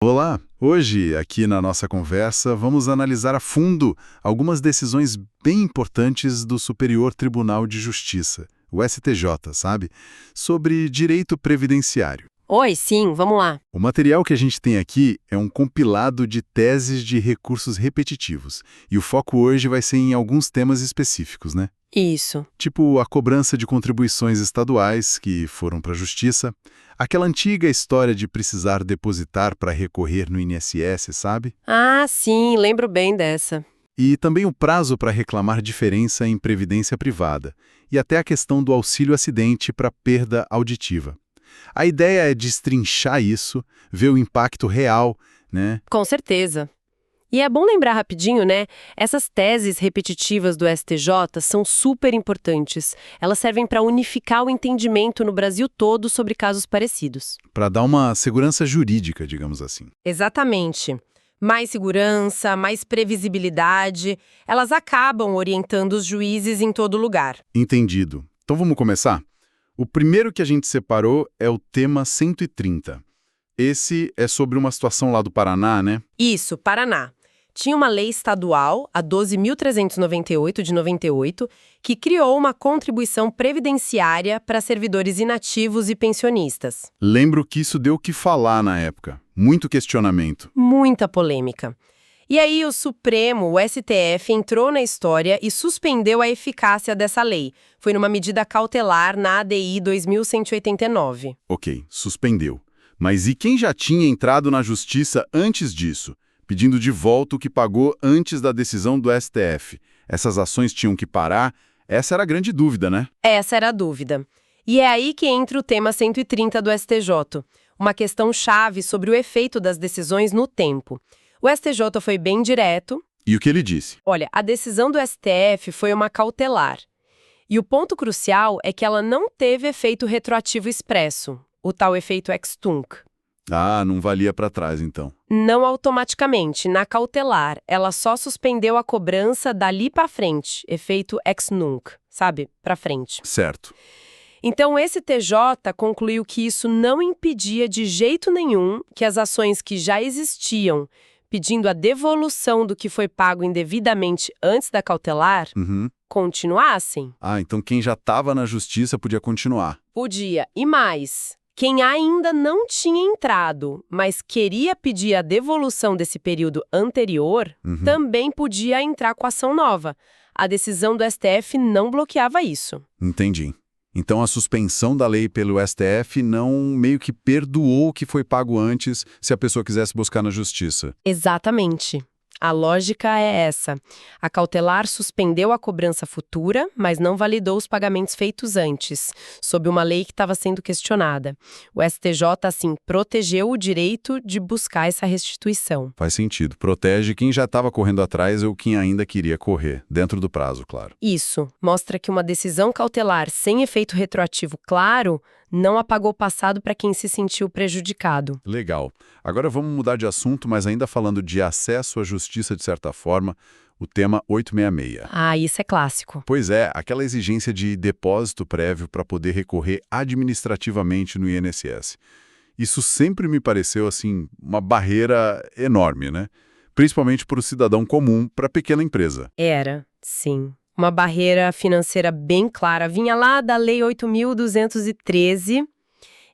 Olá! Hoje, aqui na nossa conversa, vamos analisar a fundo algumas decisões bem importantes do Superior Tribunal de Justiça, o STJ, sabe? Sobre direito previdenciário. Oi, sim, vamos lá. O material que a gente tem aqui é um compilado de teses de recursos repetitivos, e o foco hoje vai ser em alguns temas específicos, né? Isso. Tipo a cobrança de contribuições estaduais que foram para a Justiça, aquela antiga história de precisar depositar para recorrer no INSS, sabe? Ah, sim, lembro bem dessa. E também o prazo para reclamar diferença em previdência privada, e até a questão do auxílio acidente para perda auditiva. A ideia é destrinchar isso, ver o impacto real, né? Com certeza. E é bom lembrar rapidinho, né? Essas teses repetitivas do STJ são super importantes. Elas servem para unificar o entendimento no Brasil todo sobre casos parecidos. Para dar uma segurança jurídica, digamos assim. Exatamente. Mais segurança, mais previsibilidade, elas acabam orientando os juízes em todo lugar. Entendido. Então vamos começar? O primeiro que a gente separou é o tema 130. Esse é sobre uma situação lá do Paraná, né? Isso, Paraná. Tinha uma lei estadual, a 12.398 de 98, que criou uma contribuição previdenciária para servidores inativos e pensionistas. Lembro que isso deu o que falar na época. Muito questionamento. Muita polêmica. E aí o Supremo, o STF, entrou na história e suspendeu a eficácia dessa lei. Foi numa medida cautelar na ADI 2189. Ok, suspendeu. Mas e quem já tinha entrado na justiça antes disso, pedindo de volta o que pagou antes da decisão do STF? Essas ações tinham que parar? Essa era a grande dúvida, né? Essa era a dúvida. E é aí que entra o tema 130 do STJ, uma questão chave sobre o efeito das decisões no tempo. O STJ foi bem direto. E o que ele disse? Olha, a decisão do STF foi uma cautelar. E o ponto crucial é que ela não teve efeito retroativo expresso, o tal efeito ex tunc. Ah, não valia para trás, então. Não automaticamente, na cautelar, ela só suspendeu a cobrança dali para frente, efeito ex nunc, sabe? Para frente. Certo. Então, esse TJ concluiu que isso não impedia de jeito nenhum que as ações que já existiam, pedindo a devolução do que foi pago indevidamente antes da cautelar, continuassem. Ah, então quem já estava na justiça podia continuar. Podia. E mais, quem ainda não tinha entrado, mas queria pedir a devolução desse período anterior, também podia entrar com ação nova. A decisão do STF não bloqueava isso. Entendi. Então a suspensão da lei pelo STF não meio que perdoou o que foi pago antes se a pessoa quisesse buscar na justiça. Exatamente. A lógica é essa. A cautelar suspendeu a cobrança futura, mas não validou os pagamentos feitos antes, sob uma lei que estava sendo questionada. O STJ, assim, protegeu o direito de buscar essa restituição. Faz sentido. Protege quem já estava correndo atrás ou quem ainda queria correr, dentro do prazo, claro. Isso mostra que uma decisão cautelar sem efeito retroativo claro não apagou o passado para quem se sentiu prejudicado. Legal. Agora vamos mudar de assunto, mas ainda falando de acesso à justiça de certa forma, o tema 866. Ah, isso é clássico. Pois é, aquela exigência de depósito prévio para poder recorrer administrativamente no INSS. Isso sempre me pareceu, assim, uma barreira enorme, né? Principalmente para o cidadão comum, para a pequena empresa. Era, sim. Uma barreira financeira bem clara. Vinha lá da Lei 8.213,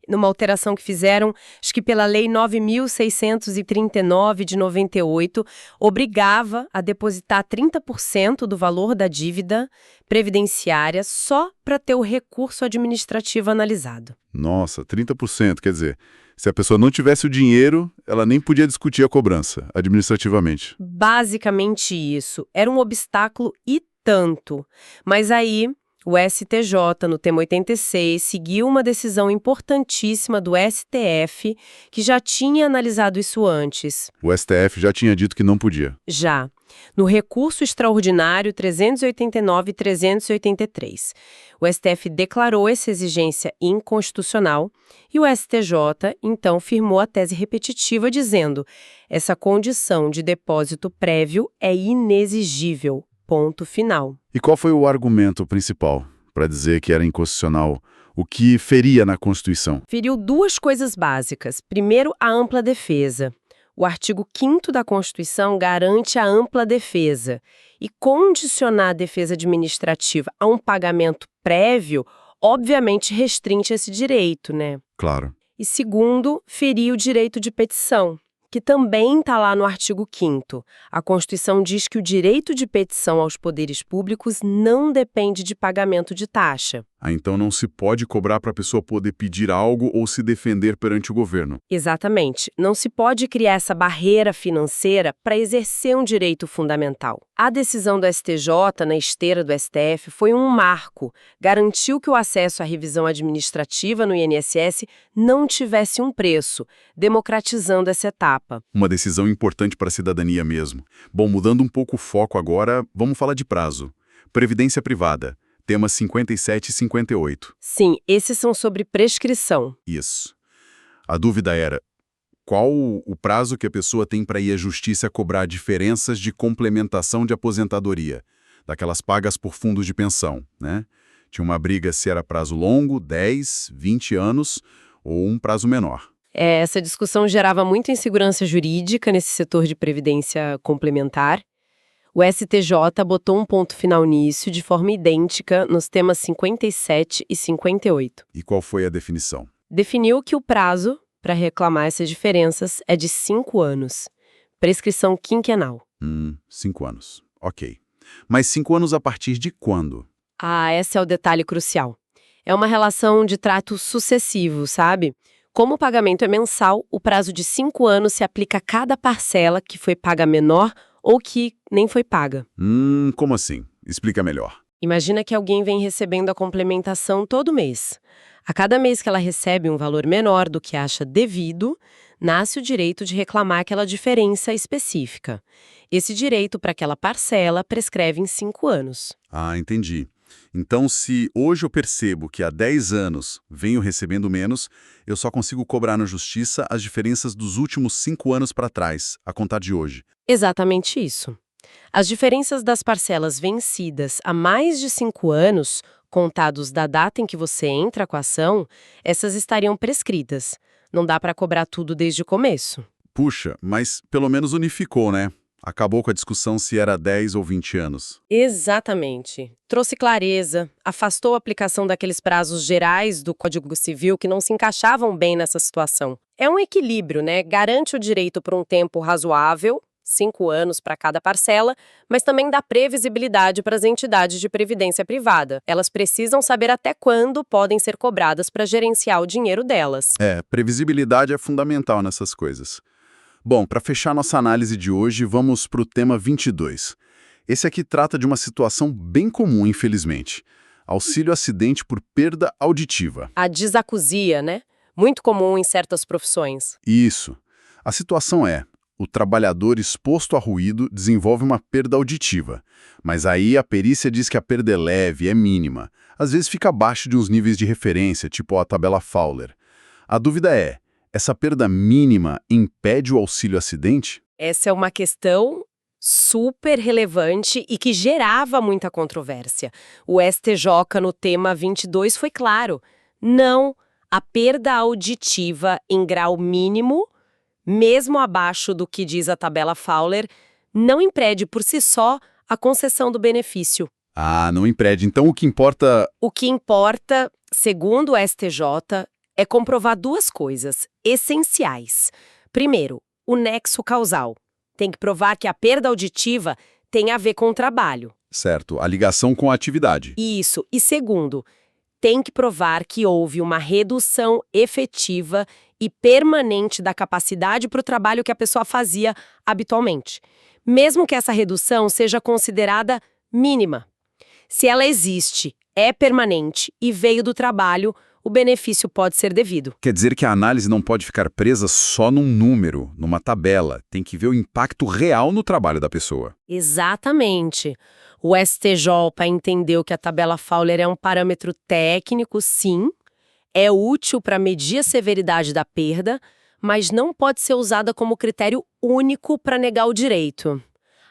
numa alteração que fizeram, acho que pela Lei 9.639 de 98, obrigava a depositar 30% do valor da dívida previdenciária só para ter o recurso administrativo analisado. Nossa, 30%, quer dizer, se a pessoa não tivesse o dinheiro, ela nem podia discutir a cobrança, administrativamente. Basicamente isso. Era um obstáculo e tanto. Mas aí, o STJ, no tema 86, seguiu uma decisão importantíssima do STF, que já tinha analisado isso antes. O STF já tinha dito que não podia. Já. No recurso extraordinário 389 e 383. O STF declarou essa exigência inconstitucional e o STJ, então, firmou a tese repetitiva dizendo: essa condição de depósito prévio é inexigível. Ponto final. E qual foi o argumento principal para dizer que era inconstitucional? O que feria na Constituição? Feriu duas coisas básicas. Primeiro, a ampla defesa. O artigo 5º da Constituição garante a ampla defesa. E condicionar a defesa administrativa a um pagamento prévio, obviamente restringe esse direito, né? Claro. E segundo, ferir o direito de petição, que também está lá no artigo 5º. A Constituição diz que o direito de petição aos poderes públicos não depende de pagamento de taxa. Então não se pode cobrar para a pessoa poder pedir algo ou se defender perante o governo. Exatamente. Não se pode criar essa barreira financeira para exercer um direito fundamental. A decisão do STJ, na esteira do STF, foi um marco. Garantiu que o acesso à revisão administrativa no INSS não tivesse um preço, democratizando essa etapa. Uma decisão importante para a cidadania mesmo. Bom, mudando um pouco o foco agora, vamos falar de prazo. Previdência privada. Temas 57 e 58. Sim, esses são sobre prescrição. Isso. A dúvida era, qual o prazo que a pessoa tem para ir à justiça cobrar diferenças de complementação de aposentadoria, daquelas pagas por fundos de pensão, né? Tinha uma briga se era prazo longo, 10, 20 anos, ou um prazo menor. Essa discussão gerava muita insegurança jurídica nesse setor de previdência complementar. O STJ botou um ponto final nisso de forma idêntica nos temas 57 e 58. E qual foi a definição? Definiu que o prazo para reclamar essas diferenças é de 5 anos. Prescrição quinquenal. 5 anos. Ok. Mas 5 anos a partir de quando? Esse é o detalhe crucial. É uma relação de trato sucessivo, sabe? Como o pagamento é mensal, o prazo de 5 anos se aplica a cada parcela que foi paga menor ou que nem foi paga. Como assim? Explica melhor. Imagina que alguém vem recebendo a complementação todo mês. A cada mês que ela recebe um valor menor do que acha devido, nasce o direito de reclamar aquela diferença específica. Esse direito para aquela parcela prescreve em 5 anos. Entendi. Então, se hoje eu percebo que há 10 anos venho recebendo menos, eu só consigo cobrar na justiça as diferenças dos últimos 5 anos para trás, a contar de hoje. Exatamente isso. As diferenças das parcelas vencidas há mais de 5 anos, contados da data em que você entra com a ação, essas estariam prescritas. Não dá para cobrar tudo desde o começo. Puxa, mas pelo menos unificou, né? Acabou com a discussão se era 10 ou 20 anos. Exatamente. Trouxe clareza, afastou a aplicação daqueles prazos gerais do Código Civil que não se encaixavam bem nessa situação. É um equilíbrio, né? Garante o direito por um tempo razoável, 5 anos para cada parcela, mas também dá previsibilidade para as entidades de previdência privada. Elas precisam saber até quando podem ser cobradas para gerenciar o dinheiro delas. Previsibilidade é fundamental nessas coisas. Bom, para fechar nossa análise de hoje, vamos para o tema 22. Esse aqui trata de uma situação bem comum, infelizmente. Auxílio acidente por perda auditiva. A disacusia, né? Muito comum em certas profissões. Isso. A situação é, o trabalhador exposto a ruído desenvolve uma perda auditiva, mas aí a perícia diz que a perda é leve, é mínima. Às vezes fica abaixo de uns níveis de referência, tipo a tabela Fowler. A dúvida é, essa perda mínima impede o auxílio acidente? Essa é uma questão super relevante e que gerava muita controvérsia. O STJ no tema 22 foi claro. Não, a perda auditiva em grau mínimo, mesmo abaixo do que diz a tabela Fowler, não impede por si só a concessão do benefício. Não impede. Então o que importa... O que importa, segundo o STJ, é comprovar duas coisas essenciais. Primeiro, o nexo causal. Tem que provar que a perda auditiva tem a ver com o trabalho. Certo, a ligação com a atividade. Isso. E segundo, tem que provar que houve uma redução efetiva e permanente da capacidade para o trabalho que a pessoa fazia habitualmente. Mesmo que essa redução seja considerada mínima. Se ela existe, é permanente e veio do trabalho, o benefício pode ser devido. Quer dizer que a análise não pode ficar presa só num número, numa tabela. Tem que ver o impacto real no trabalho da pessoa. Exatamente. O STJ entendeu que a tabela Fowler é um parâmetro técnico, sim, é útil para medir a severidade da perda, mas não pode ser usada como critério único para negar o direito.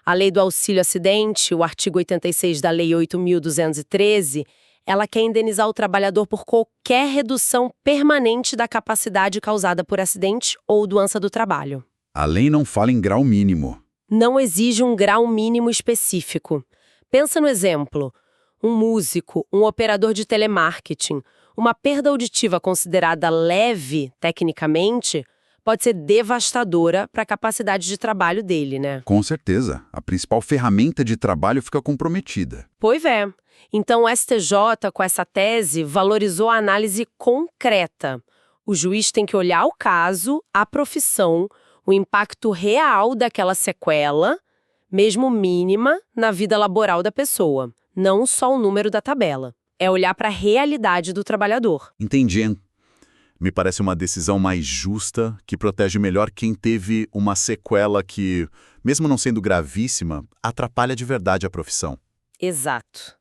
A Lei do Auxílio Acidente, o artigo 86 da Lei 8.213, ela quer indenizar o trabalhador por qualquer redução permanente da capacidade causada por acidente ou doença do trabalho. A lei não fala em grau mínimo. Não exige um grau mínimo específico. Pensa no exemplo. Um músico, um operador de telemarketing, uma perda auditiva considerada leve, tecnicamente, pode ser devastadora para a capacidade de trabalho dele, né? Com certeza, a principal ferramenta de trabalho fica comprometida. Pois é. Então o STJ, com essa tese, valorizou a análise concreta. O juiz tem que olhar o caso, a profissão, o impacto real daquela sequela, mesmo mínima, na vida laboral da pessoa, não só o número da tabela. É olhar para a realidade do trabalhador. Entendi. Me parece uma decisão mais justa, que protege melhor quem teve uma sequela que, mesmo não sendo gravíssima, atrapalha de verdade a profissão. Exato.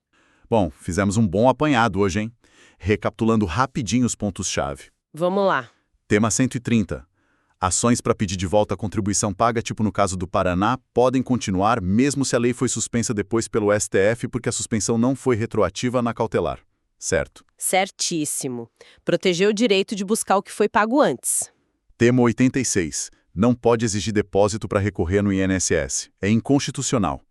Bom, fizemos um bom apanhado hoje, hein? Recapitulando rapidinho os pontos-chave. Vamos lá. Tema 130. Ações para pedir de volta a contribuição paga, tipo no caso do Paraná, podem continuar mesmo se a lei foi suspensa depois pelo STF porque a suspensão não foi retroativa na cautelar. Certo. Certíssimo. Proteger o direito de buscar o que foi pago antes. Tema 86. Não pode exigir depósito para recorrer no INSS. É inconstitucional.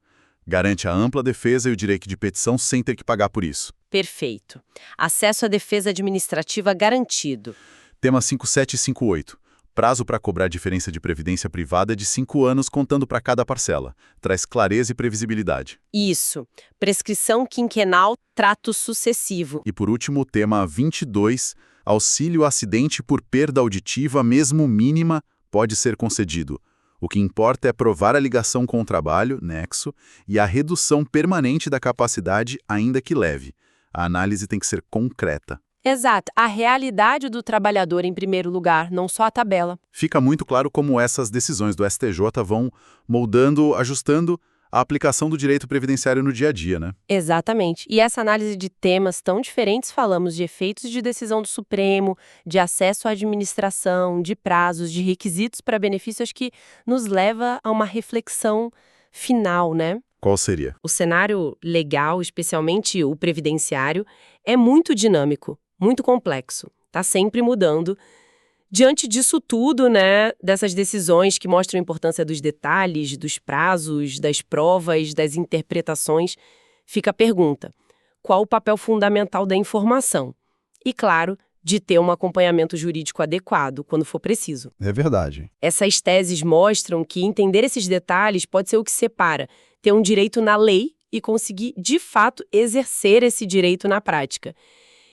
Garante a ampla defesa e o direito de petição sem ter que pagar por isso. Perfeito. Acesso à defesa administrativa garantido. Tema 5758. Prazo para cobrar diferença de previdência privada é de 5 anos contando para cada parcela. Traz clareza e previsibilidade. Isso. Prescrição quinquenal, trato sucessivo. E por último, tema 22. Auxílio acidente por perda auditiva, mesmo mínima, pode ser concedido. O que importa é provar a ligação com o trabalho, nexo, e a redução permanente da capacidade, ainda que leve. A análise tem que ser concreta. Exato. A realidade do trabalhador em primeiro lugar, não só a tabela. Fica muito claro como essas decisões do STJ vão moldando, ajustando a aplicação do direito previdenciário no dia a dia, né? Exatamente. E essa análise de temas tão diferentes, falamos de efeitos de decisão do Supremo, de acesso à administração, de prazos, de requisitos para benefícios, que nos leva a uma reflexão final, né? Qual seria? O cenário legal, especialmente o previdenciário, é muito dinâmico, muito complexo. Está sempre mudando. Diante disso tudo, né, dessas decisões que mostram a importância dos detalhes, dos prazos, das provas, das interpretações, fica a pergunta: qual o papel fundamental da informação? E, claro, de ter um acompanhamento jurídico adequado quando for preciso. É verdade. Essas teses mostram que entender esses detalhes pode ser o que separa ter um direito na lei e conseguir, de fato, exercer esse direito na prática.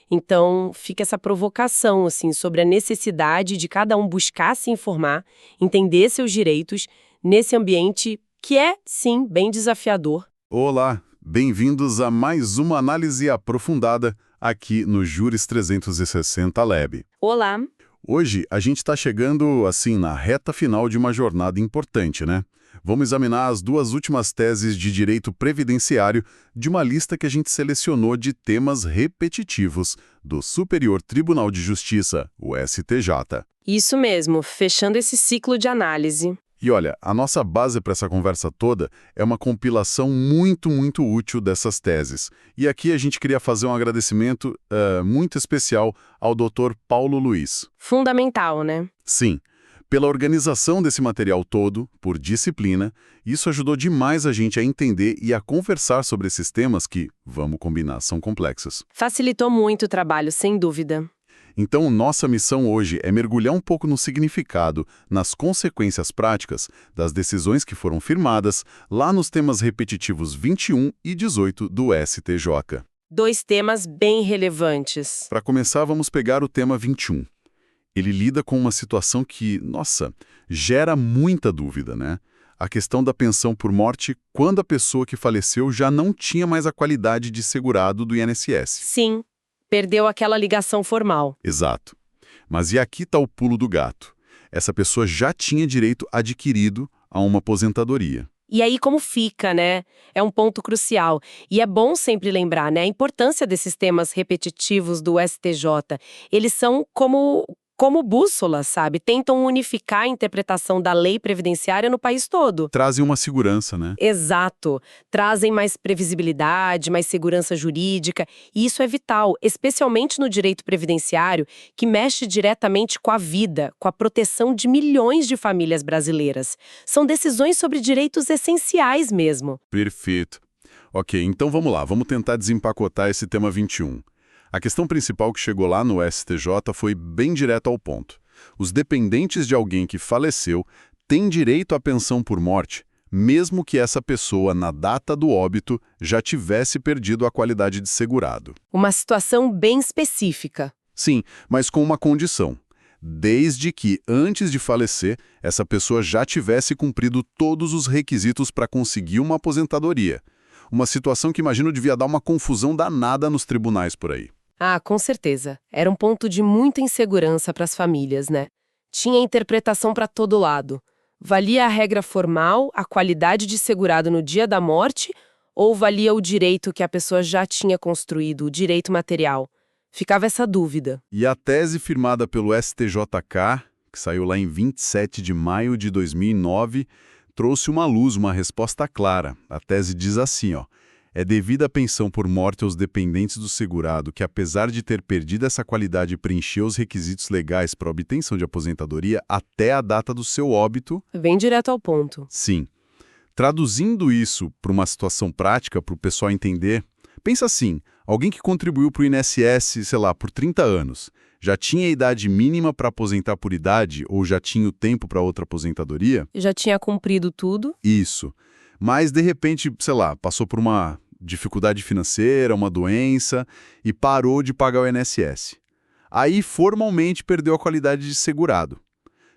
Então, fica essa provocação, assim, sobre a necessidade de cada um buscar se informar, entender seus direitos nesse ambiente que é, sim, bem desafiador. Olá, bem-vindos a mais uma análise aprofundada aqui no Juris 360 Lab. Olá. Hoje a gente está chegando, assim, na reta final de uma jornada importante, né? Vamos examinar as duas últimas teses de direito previdenciário de uma lista que a gente selecionou de temas repetitivos do Superior Tribunal de Justiça, o STJ. Isso mesmo, fechando esse ciclo de análise. E olha, a nossa base para essa conversa toda é uma compilação muito útil dessas teses. E aqui a gente queria fazer um agradecimento muito especial ao Dr. Paulo Luiz. Fundamental, né? Sim. Pela organização desse material todo, por disciplina, isso ajudou demais a gente a entender e a conversar sobre esses temas que, vamos combinar, são complexos. Facilitou muito o trabalho, sem dúvida. Então, nossa missão hoje é mergulhar um pouco no significado, nas consequências práticas das decisões que foram firmadas lá nos temas repetitivos 21 e 18 do STJ. 2 temas bem relevantes. Para começar, vamos pegar o tema 21. Ele lida com uma situação que, nossa, gera muita dúvida, né? A questão da pensão por morte quando a pessoa que faleceu já não tinha mais a qualidade de segurado do INSS. Sim, perdeu aquela ligação formal. Exato. Mas e aqui está o pulo do gato. Essa pessoa já tinha direito adquirido a uma aposentadoria. E aí como fica, né? É um ponto crucial. E é bom sempre lembrar, né, a importância desses temas repetitivos do STJ. Eles são como como bússola, sabe? Tentam unificar a interpretação da lei previdenciária no país todo. Trazem uma segurança, né? Exato. Trazem mais previsibilidade, mais segurança jurídica, e isso é vital, especialmente no direito previdenciário, que mexe diretamente com a vida, com a proteção de milhões de famílias brasileiras. São decisões sobre direitos essenciais mesmo. Perfeito. Ok, então vamos lá, vamos tentar desempacotar esse tema 21. A questão principal que chegou lá no STJ foi bem direto ao ponto. Os dependentes de alguém que faleceu têm direito à pensão por morte, mesmo que essa pessoa, na data do óbito, já tivesse perdido a qualidade de segurado. Uma situação bem específica. Sim, mas com uma condição. Desde que, antes de falecer, essa pessoa já tivesse cumprido todos os requisitos para conseguir uma aposentadoria. Uma situação que imagino devia dar uma confusão danada nos tribunais por aí. Ah, com certeza. Era um ponto de muita insegurança para as famílias, né? Tinha interpretação para todo lado. Valia a regra formal, a qualidade de segurado no dia da morte, ou valia o direito que a pessoa já tinha construído, o direito material? Ficava essa dúvida. E a tese firmada pelo STJK, que saiu lá em 27 de maio de 2009, trouxe uma luz, uma resposta clara. A tese diz assim, ó: é devida a pensão por morte aos dependentes do segurado que, apesar de ter perdido essa qualidade, preencheu os requisitos legais para a obtenção de aposentadoria até a data do seu óbito. Bem direto ao ponto. Sim. Traduzindo isso para uma situação prática, para o pessoal entender, pensa assim, alguém que contribuiu para o INSS, sei lá, por 30 anos, já tinha a idade mínima para aposentar por idade ou já tinha o tempo para outra aposentadoria? Já tinha cumprido tudo? Isso. Mas, de repente, sei lá, passou por uma dificuldade financeira, uma doença e parou de pagar o INSS. Aí, formalmente, perdeu a qualidade de segurado.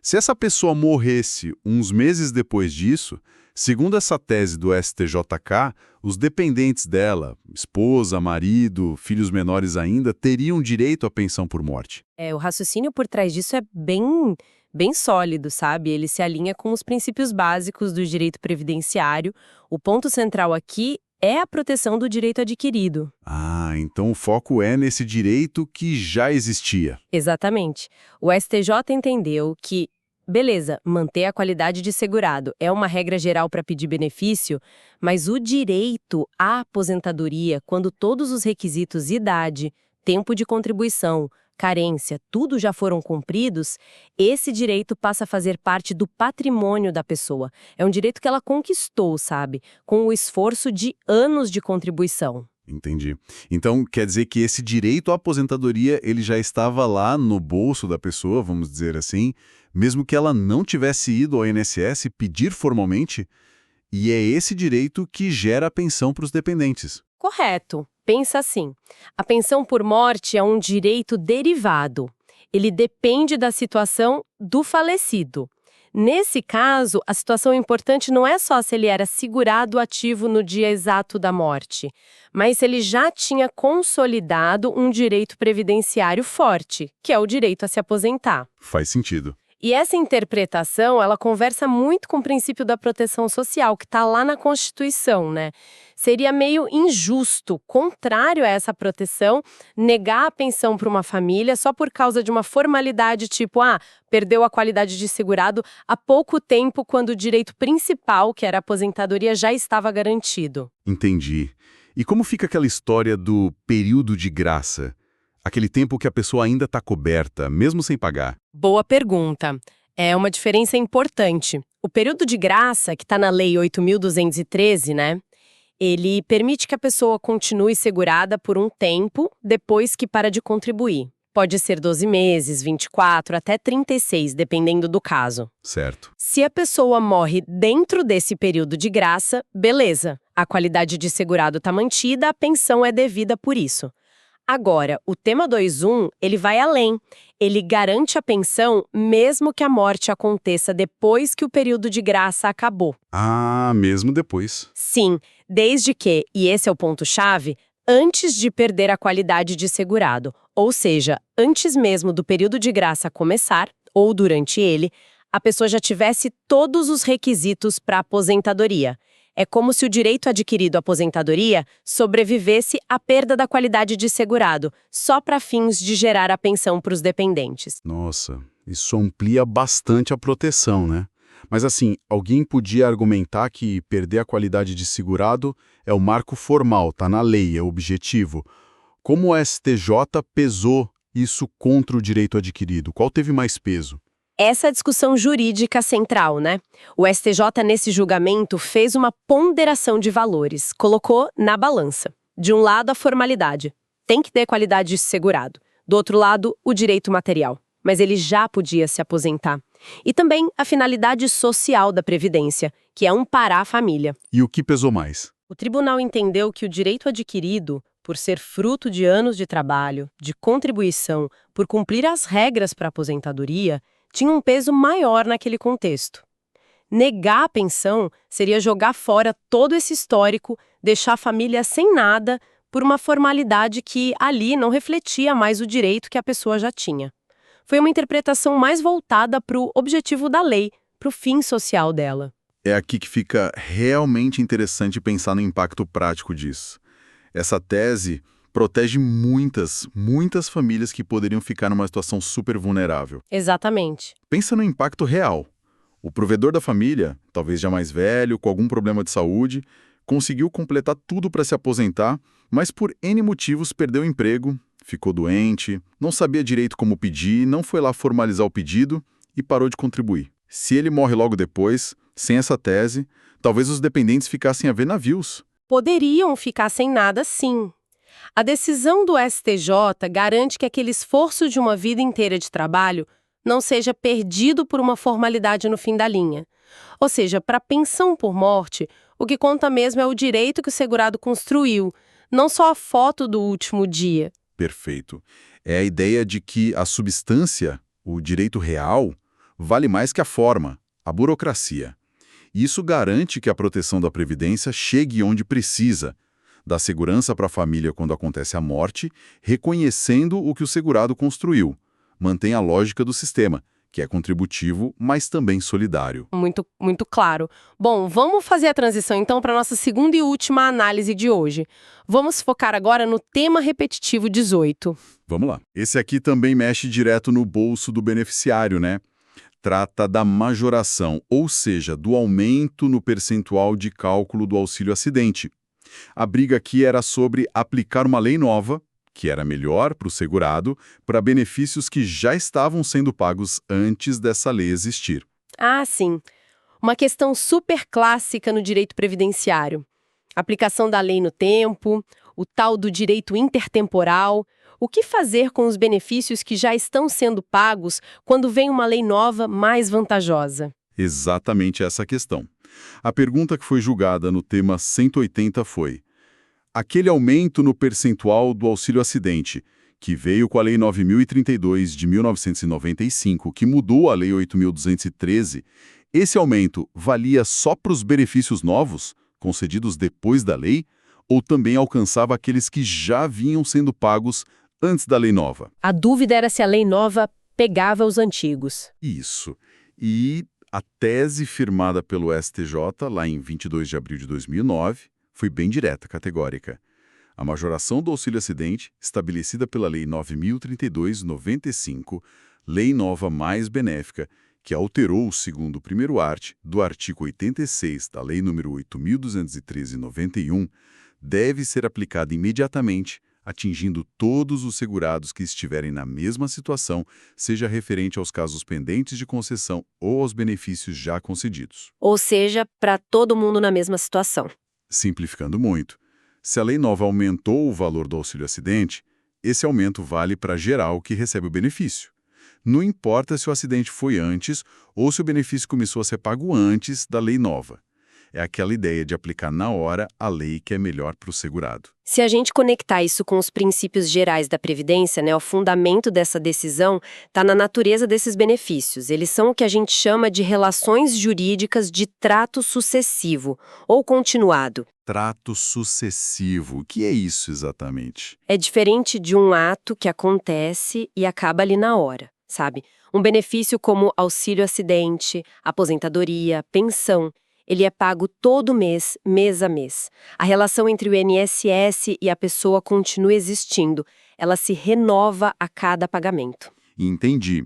Se essa pessoa morresse uns meses depois disso, segundo essa tese do STJK, os dependentes dela, esposa, marido, filhos menores ainda, teriam direito à pensão por morte. O raciocínio por trás disso é bem sólido, sabe? Ele se alinha com os princípios básicos do direito previdenciário. O ponto central aqui é a proteção do direito adquirido. Ah, então o foco é nesse direito que já existia. Exatamente. O STJ entendeu que, beleza, manter a qualidade de segurado é uma regra geral para pedir benefício, mas o direito à aposentadoria, quando todos os requisitos idade, tempo de contribuição, carência, tudo já foram cumpridos, esse direito passa a fazer parte do patrimônio da pessoa. É um direito que ela conquistou, sabe? Com o esforço de anos de contribuição. Entendi. Então, quer dizer que esse direito à aposentadoria, ele já estava lá no bolso da pessoa, vamos dizer assim, mesmo que ela não tivesse ido ao INSS pedir formalmente, e é esse direito que gera a pensão para os dependentes. Correto. Pensa assim, a pensão por morte é um direito derivado. Ele depende da situação do falecido. Nesse caso, a situação importante não é só se ele era segurado ativo no dia exato da morte, mas se ele já tinha consolidado um direito previdenciário forte, que é o direito a se aposentar. Faz sentido. E essa interpretação, ela conversa muito com o princípio da proteção social, que está lá na Constituição, né? Seria meio injusto, contrário a essa proteção, negar a pensão para uma família só por causa de uma formalidade tipo, perdeu a qualidade de segurado há pouco tempo quando o direito principal, que era a aposentadoria, já estava garantido. Entendi. E como fica aquela história do período de graça? Aquele tempo que a pessoa ainda está coberta, mesmo sem pagar? Boa pergunta. É uma diferença importante. O período de graça, que está na Lei 8.213, né? Ele permite que a pessoa continue segurada por um tempo depois que para de contribuir. Pode ser 12 meses, 24, até 36, dependendo do caso. Certo. Se a pessoa morre dentro desse período de graça, beleza. A qualidade de segurado está mantida, a pensão é devida por isso. Agora, o tema 2.1, ele vai além. Ele garante a pensão mesmo que a morte aconteça depois que o período de graça acabou. Ah, mesmo depois. Sim, desde que, e esse é o ponto-chave, antes de perder a qualidade de segurado, ou seja, antes mesmo do período de graça começar, ou durante ele, a pessoa já tivesse todos os requisitos para aposentadoria. É como se o direito adquirido à aposentadoria sobrevivesse à perda da qualidade de segurado, só para fins de gerar a pensão para os dependentes. Nossa, isso amplia bastante a proteção, né? Mas assim, alguém podia argumentar que perder a qualidade de segurado é o marco formal, tá na lei, é o objetivo. Como o STJ pesou isso contra o direito adquirido? Qual teve mais peso? Essa é a discussão jurídica central, né? O STJ, nesse julgamento, fez uma ponderação de valores, colocou na balança. De um lado, a formalidade. Tem que ter qualidade de segurado. Do outro lado, o direito material. Mas ele já podia se aposentar. E também a finalidade social da Previdência, que é amparar a família. E o que pesou mais? O tribunal entendeu que o direito adquirido, por ser fruto de anos de trabalho, de contribuição, por cumprir as regras para a aposentadoria, tinha um peso maior naquele contexto. Negar a pensão seria jogar fora todo esse histórico, deixar a família sem nada por uma formalidade que ali não refletia mais o direito que a pessoa já tinha. Foi uma interpretação mais voltada para o objetivo da lei, para o fim social dela. É aqui que fica realmente interessante pensar no impacto prático disso. Essa tese protege muitas famílias que poderiam ficar numa situação super vulnerável. Exatamente. Pensa no impacto real. O provedor da família, talvez já mais velho, com algum problema de saúde, conseguiu completar tudo para se aposentar, mas por N motivos perdeu o emprego, ficou doente, não sabia direito como pedir, não foi lá formalizar o pedido e parou de contribuir. Se ele morre logo depois, sem essa tese, talvez os dependentes ficassem a ver navios. Poderiam ficar sem nada, sim. A decisão do STJ garante que aquele esforço de uma vida inteira de trabalho não seja perdido por uma formalidade no fim da linha. Ou seja, para pensão por morte, o que conta mesmo é o direito que o segurado construiu, não só a foto do último dia. Perfeito. É a ideia de que a substância, o direito real, vale mais que a forma, a burocracia. Isso garante que a proteção da Previdência chegue onde precisa, dá segurança para a família quando acontece a morte, reconhecendo o que o segurado construiu. Mantém a lógica do sistema, que é contributivo, mas também solidário. Muito claro. Bom, vamos fazer a transição então para a nossa segunda e última análise de hoje. Vamos focar agora no tema repetitivo 18. Vamos lá. Esse aqui também mexe direto no bolso do beneficiário, né? Trata da majoração, ou seja, do aumento no percentual de cálculo do auxílio-acidente. A briga aqui era sobre aplicar uma lei nova, que era melhor para o segurado, para benefícios que já estavam sendo pagos antes dessa lei existir. Ah, sim. Uma questão super clássica no direito previdenciário. Aplicação da lei no tempo, o tal do direito intertemporal. O que fazer com os benefícios que já estão sendo pagos quando vem uma lei nova mais vantajosa? Exatamente essa questão. A pergunta que foi julgada no tema 180 foi: aquele aumento no percentual do auxílio-acidente, que veio com a Lei 9.032 de 1995, que mudou a Lei 8.213, esse aumento valia só para os benefícios novos, concedidos depois da lei, ou também alcançava aqueles que já vinham sendo pagos antes da lei nova? A dúvida era se a lei nova pegava os antigos. Isso. E a tese firmada pelo STJ, lá em 22 de abril de 2009, foi bem direta, categórica. A majoração do auxílio-acidente, estabelecida pela Lei 9.032/95, lei nova mais benéfica, que alterou o segundo primeiro art do artigo 86 da Lei nº 8.213/91, deve ser aplicada imediatamente, atingindo todos os segurados que estiverem na mesma situação, seja referente aos casos pendentes de concessão ou aos benefícios já concedidos. Ou seja, para todo mundo na mesma situação. Simplificando muito, se a lei nova aumentou o valor do auxílio-acidente, esse aumento vale para geral que recebe o benefício. Não importa se o acidente foi antes ou se o benefício começou a ser pago antes da lei nova. É aquela ideia de aplicar na hora a lei que é melhor para o segurado. Se a gente conectar isso com os princípios gerais da Previdência, né, o fundamento dessa decisão está na natureza desses benefícios. Eles são o que a gente chama de relações jurídicas de trato sucessivo ou continuado. Trato sucessivo. O que é isso exatamente? É diferente de um ato que acontece e acaba ali na hora, sabe? Um benefício como auxílio-acidente, aposentadoria, pensão. Ele é pago todo mês, mês a mês. A relação entre o INSS e a pessoa continua existindo. Ela se renova a cada pagamento. Entendi.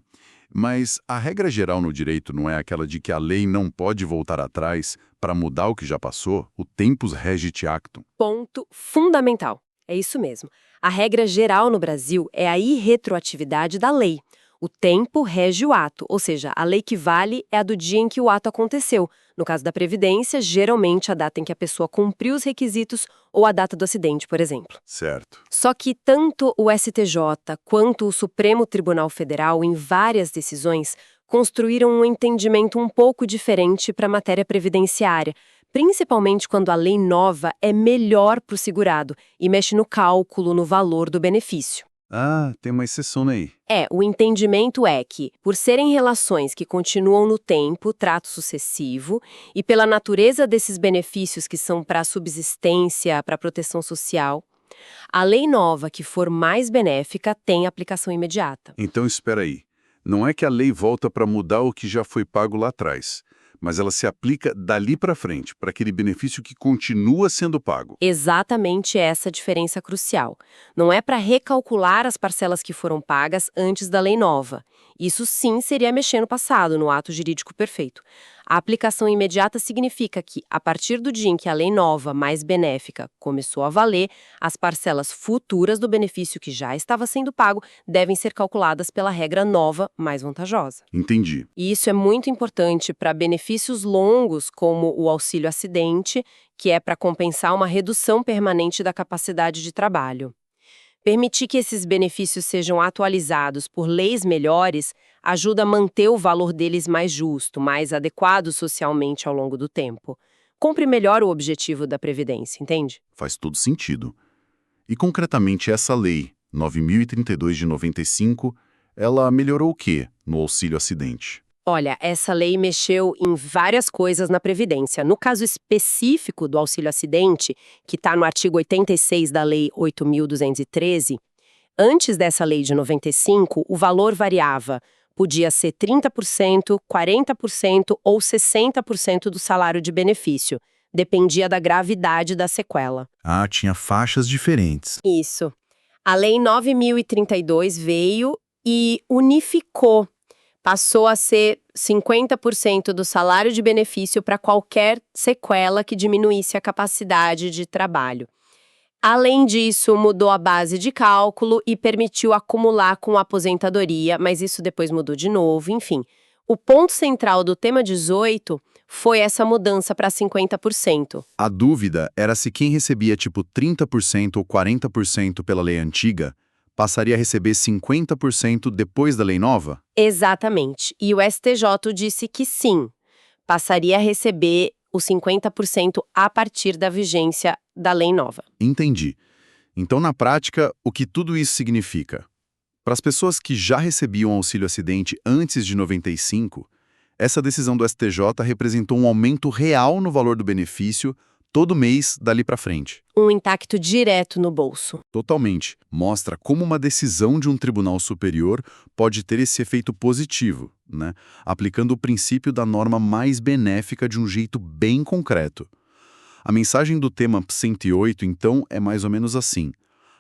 Mas a regra geral no direito não é aquela de que a lei não pode voltar atrás para mudar o que já passou? O tempus regit actum. Ponto fundamental. É isso mesmo. A regra geral no Brasil é a irretroatividade da lei. O tempo rege o ato, ou seja, a lei que vale é a do dia em que o ato aconteceu. No caso da Previdência, geralmente a data em que a pessoa cumpriu os requisitos ou a data do acidente, por exemplo. Certo. Só que tanto o STJ quanto o Supremo Tribunal Federal, em várias decisões, construíram um entendimento um pouco diferente para a matéria previdenciária, principalmente quando a lei nova é melhor para o segurado e mexe no cálculo, no valor do benefício. Ah, tem uma exceção aí. O entendimento é que, por serem relações que continuam no tempo, trato sucessivo, e pela natureza desses benefícios que são para a subsistência, para a proteção social, a lei nova que for mais benéfica tem aplicação imediata. Então espera aí. Não é que a lei volta para mudar o que já foi pago lá atrás, mas ela se aplica dali para frente, para aquele benefício que continua sendo pago. Exatamente essa diferença crucial. Não é para recalcular as parcelas que foram pagas antes da lei nova. Isso sim seria mexer no passado, no ato jurídico perfeito. A aplicação imediata significa que, a partir do dia em que a lei nova, mais benéfica, começou a valer, as parcelas futuras do benefício que já estava sendo pago devem ser calculadas pela regra nova, mais vantajosa. Entendi. E isso é muito importante para benefícios longos, como o auxílio acidente, que é para compensar uma redução permanente da capacidade de trabalho. Permitir que esses benefícios sejam atualizados por leis melhores ajuda a manter o valor deles mais justo, mais adequado socialmente ao longo do tempo. Cumpre melhor o objetivo da Previdência, entende? Faz todo sentido. E concretamente essa lei, 9.032 de 95, ela melhorou o quê no auxílio acidente? Olha, essa lei mexeu em várias coisas na Previdência. No caso específico do auxílio acidente, que está no artigo 86 da Lei 8.213, antes dessa lei de 95, o valor variava. Podia ser 30%, 40% ou 60% do salário de benefício. Dependia da gravidade da sequela. Ah, tinha faixas diferentes. Isso. A Lei 9.032 veio e unificou. Passou a ser 50% do salário de benefício para qualquer sequela que diminuísse a capacidade de trabalho. Além disso, mudou a base de cálculo e permitiu acumular com a aposentadoria, mas isso depois mudou de novo, enfim. O ponto central do tema 18 foi essa mudança para 50%. A dúvida era se quem recebia tipo 30% ou 40% pela lei antiga passaria a receber 50% depois da lei nova? Exatamente. E o STJ disse que sim, passaria a receber os 50% a partir da vigência da lei nova. Entendi. Então, na prática, o que tudo isso significa? Para as pessoas que já recebiam auxílio acidente antes de 95, essa decisão do STJ representou um aumento real no valor do benefício todo mês dali para frente. Um impacto direto no bolso. Totalmente. Mostra como uma decisão de um tribunal superior pode ter esse efeito positivo, né? Aplicando o princípio da norma mais benéfica de um jeito bem concreto. A mensagem do tema 108, então, é mais ou menos assim.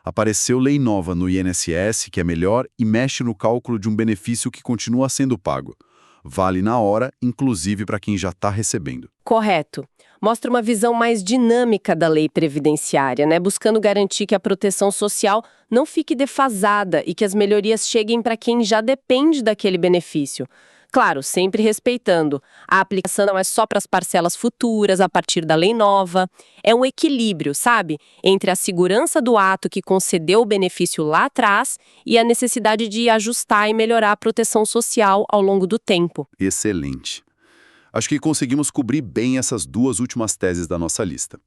Apareceu lei nova no INSS, que é melhor e mexe no cálculo de um benefício que continua sendo pago. Vale na hora, inclusive para quem já está recebendo. Correto. Mostra uma visão mais dinâmica da lei previdenciária, né? Buscando garantir que a proteção social não fique defasada e que as melhorias cheguem para quem já depende daquele benefício. Claro, sempre respeitando. A aplicação não é só para as parcelas futuras, a partir da lei nova. É um equilíbrio, sabe? Entre a segurança do ato que concedeu o benefício lá atrás e a necessidade de ajustar e melhorar a proteção social ao longo do tempo. Excelente. Acho que conseguimos cobrir bem essas duas últimas teses da nossa lista.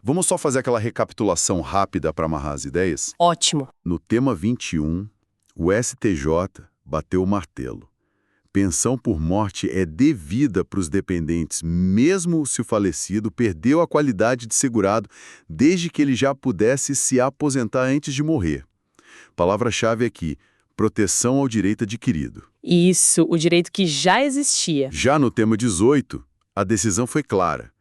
Vamos só fazer aquela recapitulação rápida para amarrar as ideias? Ótimo. No tema 21, o STJ bateu o martelo. Pensão por morte é devida para os dependentes, mesmo se o falecido perdeu a qualidade de segurado, desde que ele já pudesse se aposentar antes de morrer. Palavra-chave aqui, proteção ao direito adquirido. Isso, o direito que já existia. Já no tema 18, a decisão foi clara.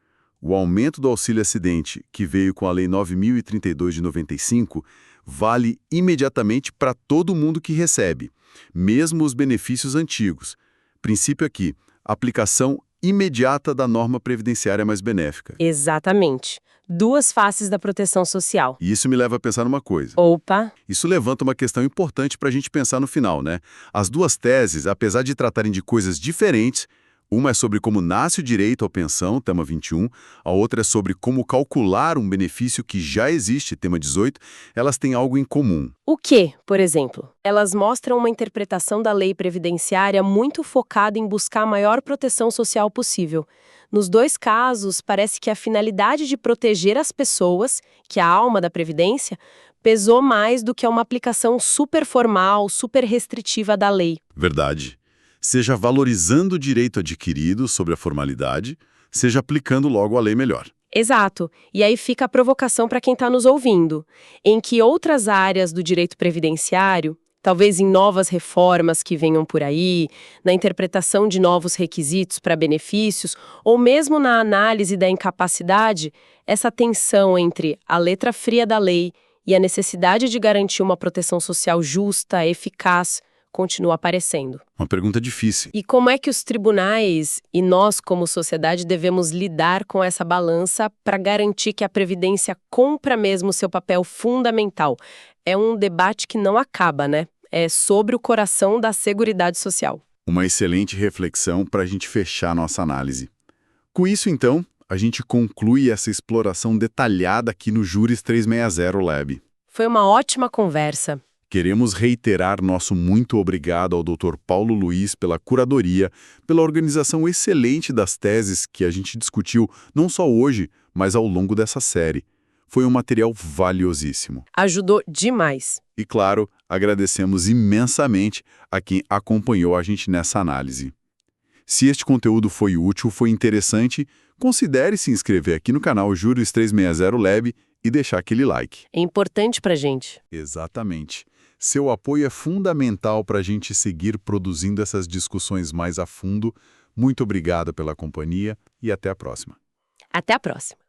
O aumento do auxílio-acidente, que veio com a Lei 9.032 de 95, vale imediatamente para todo mundo que recebe, mesmo os benefícios antigos. Princípio aqui, aplicação imediata da norma previdenciária mais benéfica. Exatamente. Duas faces da proteção social. E isso me leva a pensar numa coisa. Opa! Isso levanta uma questão importante para a gente pensar no final, né? As duas teses, apesar de tratarem de coisas diferentes, uma é sobre como nasce o direito à pensão, tema 21, a outra é sobre como calcular um benefício que já existe, tema 18, elas têm algo em comum. O que, por exemplo? Elas mostram uma interpretação da lei previdenciária muito focada em buscar a maior proteção social possível. Nos dois casos, parece que a finalidade de proteger as pessoas, que é a alma da Previdência, pesou mais do que uma aplicação super formal, super restritiva da lei. Verdade. Seja valorizando o direito adquirido sobre a formalidade, seja aplicando logo a lei melhor. Exato. E aí fica a provocação para quem está nos ouvindo. Em que outras áreas do direito previdenciário, talvez em novas reformas que venham por aí, na interpretação de novos requisitos para benefícios, ou mesmo na análise da incapacidade, essa tensão entre a letra fria da lei e a necessidade de garantir uma proteção social justa, eficaz, continua aparecendo. Uma pergunta difícil. E como é que os tribunais e nós, como sociedade, devemos lidar com essa balança para garantir que a Previdência cumpra mesmo seu papel fundamental? É um debate que não acaba, né? É sobre o coração da Seguridade Social. Uma excelente reflexão para a gente fechar nossa análise. Com isso, então, a gente conclui essa exploração detalhada aqui no Juris 360 Lab. Foi uma ótima conversa. Queremos reiterar nosso muito obrigado ao Dr. Paulo Luiz pela curadoria, pela organização excelente das teses que a gente discutiu não só hoje, mas ao longo dessa série. Foi um material valiosíssimo. Ajudou demais. E, claro, agradecemos imensamente a quem acompanhou a gente nessa análise. Se este conteúdo foi útil, foi interessante, considere se inscrever aqui no canal Juris 360 Lab e deixar aquele like. É importante pra gente. Exatamente. Seu apoio é fundamental para a gente seguir produzindo essas discussões mais a fundo. Muito obrigado pela companhia e até a próxima. Até a próxima.